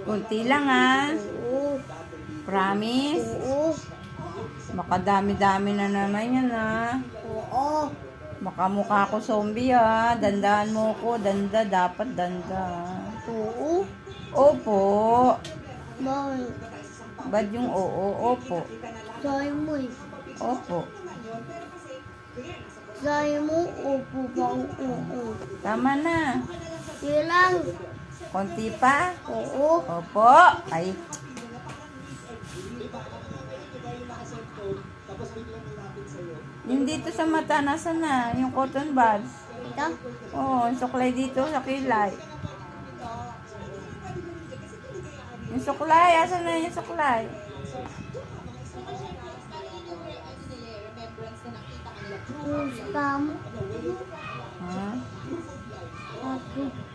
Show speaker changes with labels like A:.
A: Kunti lang ha.
B: Oo.
A: Promise?
B: Oo.
A: Baka dami-dami na naman yan ha.
B: Oo.
A: Baka mukha ko zombie ha. Dandahan mo ko. Danda. Dapat danda.
B: Oo.
A: Opo.
B: Bakit?
A: Ba't yung oo? Opo.
B: Sabi mo eh.
A: Opo.
B: Sabi mo, upo pa ang oo.
A: Tama na.
B: Sige lang.
A: Konti pa?
B: Oo.
A: Opo. Ay. Yung dito sa mata, nasa na? Yung cotton buds.
B: Ito?
A: Oo, yung suklay dito sa kilay. Yung suklay, asan na yung suklay?
B: Yung scam.
A: Ha?
B: Ako.